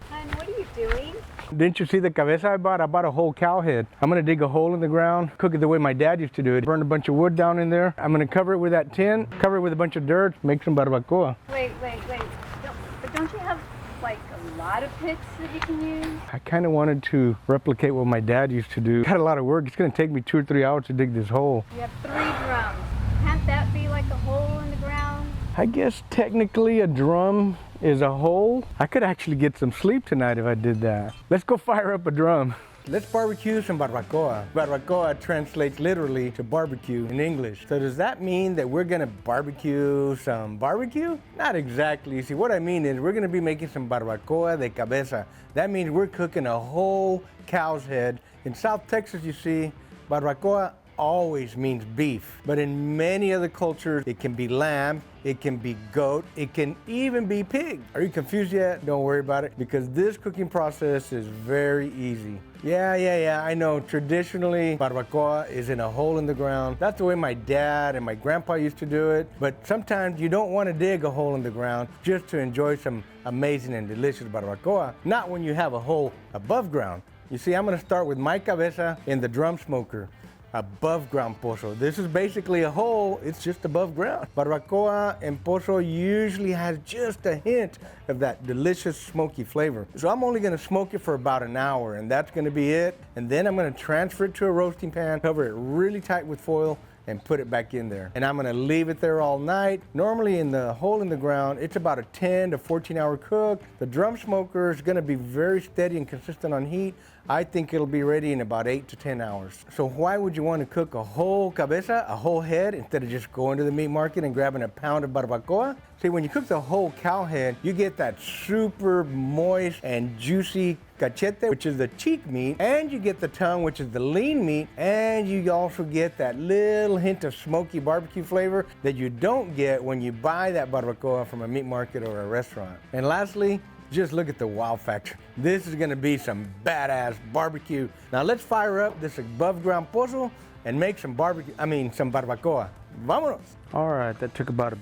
Hon, what are you doing? Didn't you see the cabeza I bought? I bought a whole cow head. I'm gonna dig a hole in the ground, cook it the way my dad used to do it. Burn a bunch of wood down in there. I'm gonna cover it with that tin, cover it with a bunch of dirt, make some barbacoa. Wait. But don't you have like a lot of pits that you can use? I kind of wanted to replicate what my dad used to do. Got a lot of work. It's gonna take me 2 or 3 hours to dig this hole. You have 3 drums. Can't that be like a hole in the ground? I guess technically a drum is a hole. I could actually get some sleep tonight if I did that. Let's go fire up a drum. Let's barbecue some barbacoa. Barbacoa translates literally to barbecue in English. So does that mean that we're gonna barbecue some barbecue? Not exactly. See, what I mean is we're gonna be making some barbacoa de cabeza. That means we're cooking a whole cow's head. In South Texas, you see, barbacoa always means beef, but in many other cultures, it can be lamb, it can be goat, it can even be pig. Are you confused yet? Don't worry about it, because this cooking process is very easy. Yeah, I know. Traditionally, barbacoa is in a hole in the ground. That's the way my dad and my grandpa used to do it, but sometimes you don't want to dig a hole in the ground just to enjoy some amazing and delicious barbacoa, not when you have a hole above ground. You see, I'm gonna start with my cabeza in the drum smoker. Above ground pozo. This is basically a hole, it's just above ground. Barbacoa and pozo usually has just a hint of that delicious smoky flavor. So I'm only gonna smoke it for about an hour, and that's gonna be it. And then I'm gonna transfer it to a roasting pan, cover it really tight with foil, and put it back in there. And I'm gonna leave it there all night. Normally in the hole in the ground, it's about a 10 to 14 hour cook. The drum smoker is gonna be very steady and consistent on heat. I think it'll be ready in about 8 to 10 hours. So why would you want to cook a whole cabeza, a whole head, instead of just going to the meat market and grabbing a pound of barbacoa? See, when you cook the whole cow head, you get that super moist and juicy cachete, which is the cheek meat, and you get the tongue, which is the lean meat, and you also get that little hint of smoky barbecue flavor that you don't get when you buy that barbacoa from a meat market or a restaurant. And lastly, just look at the wow factor. This is gonna be some badass barbecue. Now let's fire up this above ground pozo and make some some barbacoa. Vámonos. All right, that took about a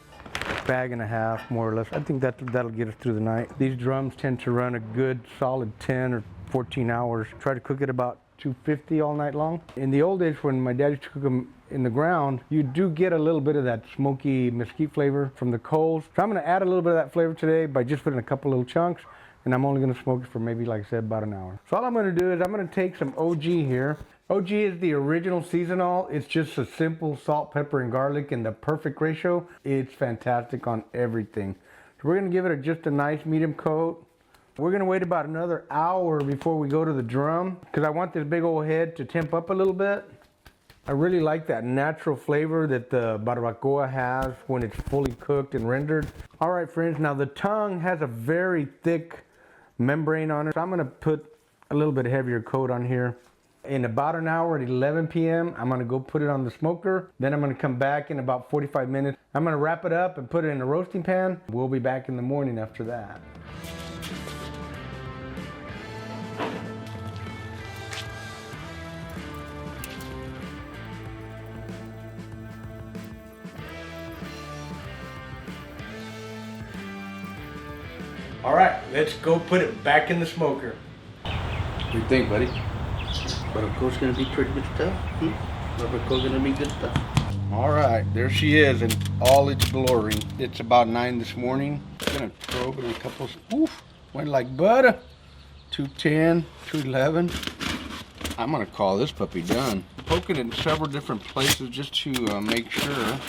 bag and a half, more or less. I think that'll get us through the night. These drums tend to run a good solid 10 or 14 hours. Try to cook it about 250 all night long. In the old days when my dad used to cook them in the ground, you do get a little bit of that smoky mesquite flavor from the coals. So I'm gonna add a little bit of that flavor today by just putting a couple little chunks, and I'm only gonna smoke it for maybe, like I said, about an hour. So all I'm gonna do is I'm gonna take some OG here. OG is the original seasonal. It's just a simple salt, pepper, and garlic in the perfect ratio. It's fantastic on everything. So we're gonna give it just a nice medium coat. We're gonna wait about another hour before we go to the drum, because I want this big old head to temp up a little bit. I really like that natural flavor that the barbacoa has when it's fully cooked and rendered. All right, friends, now the tongue has a very thick membrane on it. So I'm gonna put a little bit heavier coat on here. In about an hour at 11 p.m., I'm gonna go put it on the smoker. Then I'm gonna come back in about 45 minutes. I'm gonna wrap it up and put it in a roasting pan. We'll be back in the morning after that. All right, let's go put it back in the smoker. What do you think, buddy? Barbacoa's gonna be pretty good stuff. Barbacoa's gonna be good stuff. All right, there she is in all its glory. It's about 9 this morning. I'm gonna probe it in a couple, went like butter. 210, 211. I'm gonna call this puppy done. Poke it in several different places just to make sure.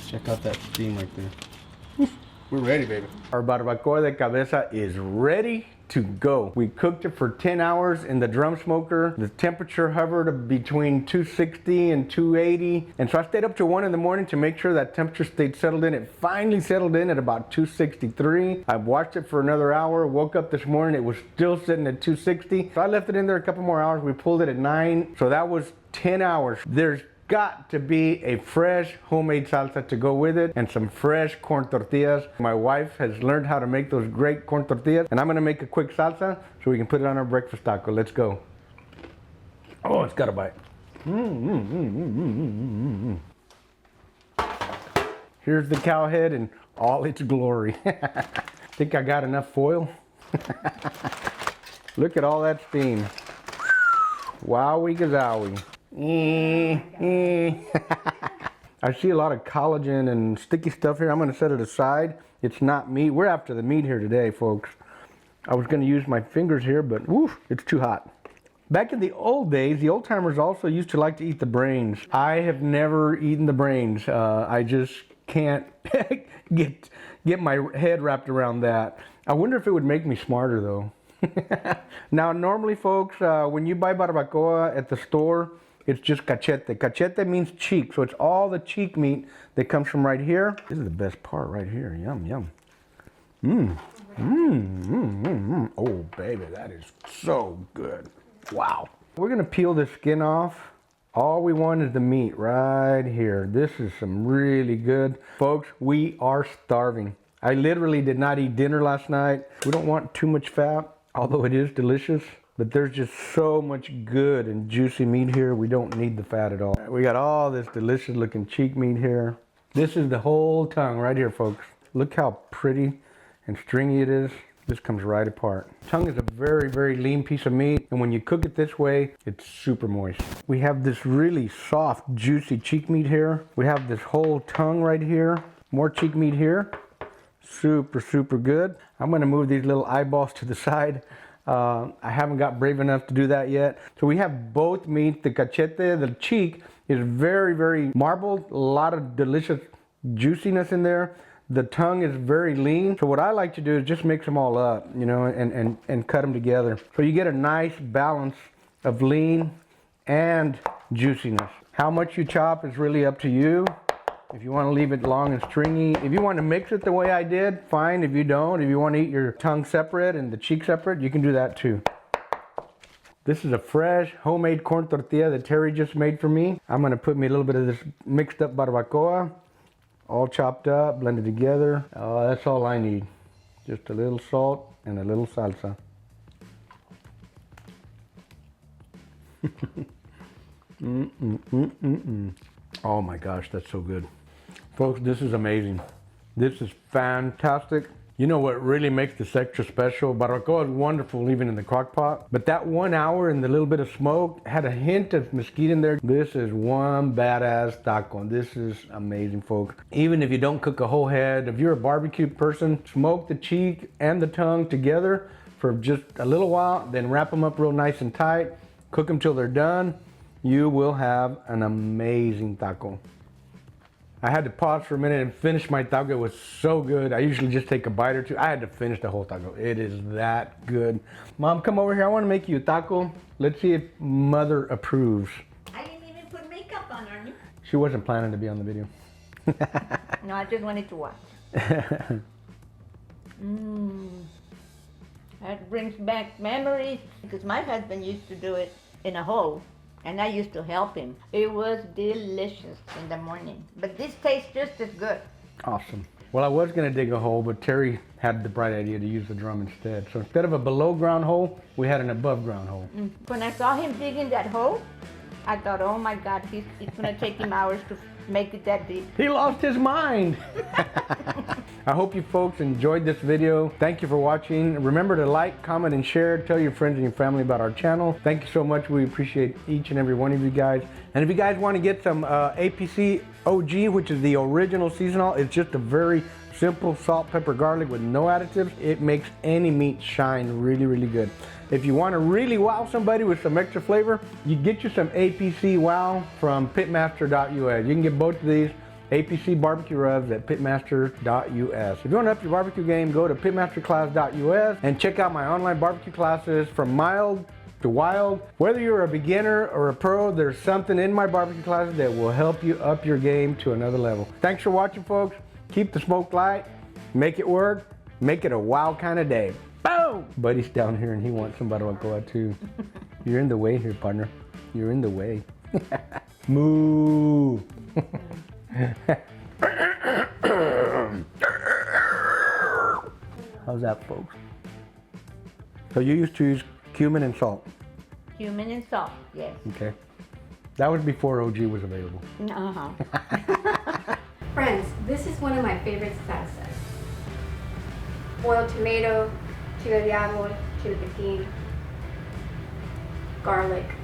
Check out that steam right there. We're ready, baby. Our barbacoa de cabeza is ready to go. We cooked it for 10 hours in the drum smoker. The temperature hovered between 260 and 280. And so I stayed up till 1 in the morning to make sure that temperature stayed settled in. It finally settled in at about 263. I watched it for another hour, woke up this morning, it was still sitting at 260. So I left it in there a couple more hours. We pulled it at 9. So that was 10 hours. There's got to be a fresh homemade salsa to go with it and some fresh corn tortillas. My wife has learned how to make those great corn tortillas, and I'm gonna make a quick salsa so we can put it on our breakfast taco. Let's go. Oh, it's got a bite. Here's the cow head in all its glory. Think I got enough foil? Look at all that steam. Wowie gazowie. I see a lot of collagen and sticky stuff here. I'm gonna set it aside. It's not meat. We're after the meat here today, folks. I was gonna use my fingers here, but woof, it's too hot. Back in the old days, the old timers also used to like to eat the brains. I have never eaten the brains. I just can't get my head wrapped around that. I wonder if it would make me smarter though. Now, normally, folks, when you buy barbacoa at the store, it's just cachete. Cachete means cheek, so it's all the cheek meat that comes from right here. This is the best part right here. Yum, yum. Oh, baby, that is so good. Wow. We're gonna peel the skin off. All we want is the meat right here. This is some really good. Folks, we are starving. I literally did not eat dinner last night. We don't want too much fat, although it is delicious. But there's just so much good and juicy meat here. We don't need the fat at all. We got all this delicious looking cheek meat here. This is the whole tongue right here, folks. Look how pretty and stringy it is. This comes right apart. Tongue is a very, very lean piece of meat. And when you cook it this way, it's super moist. We have this really soft, juicy cheek meat here. We have this whole tongue right here. More cheek meat here. Super, super good. I'm gonna move these little eyeballs to the side. I haven't got brave enough to do that yet. So we have both meat. The cachete, the cheek, is very, very marbled. A lot of delicious juiciness in there. The tongue is very lean. So what I like to do is just mix them all up, you know, and cut them together. So you get a nice balance of lean and juiciness. How much you chop is really up to you. If you want to leave it long and stringy, if you want to mix it the way I did, fine. If you don't, if you want to eat your tongue separate and the cheek separate, you can do that too. This is a fresh homemade corn tortilla that Terry just made for me. I'm going to put me a little bit of this mixed up barbacoa, all chopped up, blended together. That's all I need. Just a little salt and a little salsa. Oh my gosh, that's so good. Folks, this is amazing. This is fantastic. You know what really makes this extra special? Barbacoa is wonderful even in the crock pot, but that 1 hour and the little bit of smoke had a hint of mesquite in there. This is one badass taco. This is amazing, folks. Even if you don't cook a whole head, if you're a barbecue person, smoke the cheek and the tongue together for just a little while, then wrap them up real nice and tight, cook them till they're done. You will have an amazing taco. I had to pause for a minute and finish my taco. It was so good. I usually just take a bite or two. I had to finish the whole taco. It is that good. Mom, come over here. I want to make you a taco. Let's see if Mother approves. I didn't even put makeup on, Arnie. She wasn't planning to be on the video. No, I just wanted to watch. That brings back memories because my husband used to do it in a hole. And I used to help him. It was delicious in the morning. But this tastes just as good. Awesome. Well, I was going to dig a hole, but Terry had the bright idea to use the drum instead. So instead of a below ground hole, we had an above ground hole. When I saw him digging that hole, I thought, oh my God, it's going to take him hours to make it that deep. He lost his mind. I hope you folks enjoyed this video. Thank you for watching. Remember to like, comment, and share. Tell your friends and your family about our channel. Thank you so much. We appreciate each and every one of you guys. And if you guys want to get some APC OG, which is the original seasonal, it's just a very simple salt, pepper, garlic with no additives. It makes any meat shine really, really good. If you want to really wow somebody with some extra flavor, you get you some APC Wow from pitmaster.us. You can get both of these APC barbecue rubs at pitmaster.us. If you want to up your barbecue game, go to pitmasterclass.us and check out my online barbecue classes from mild to wild. Whether you're a beginner or a pro, there's something in my barbecue classes that will help you up your game to another level. Thanks for watching, folks. Keep the smoke light, make it work, make it a wow kind of day. Boom! Buddy's down here and he wants some barbacoa too. You're in the way here, partner. You're in the way. Moo! How's that, folks? So you used to use cumin and salt? Cumin and salt, yes. Okay. That was before OG was available. Friends, this is one of my favorite salsas. Boiled tomato, chile de árbol, chile piquín, garlic,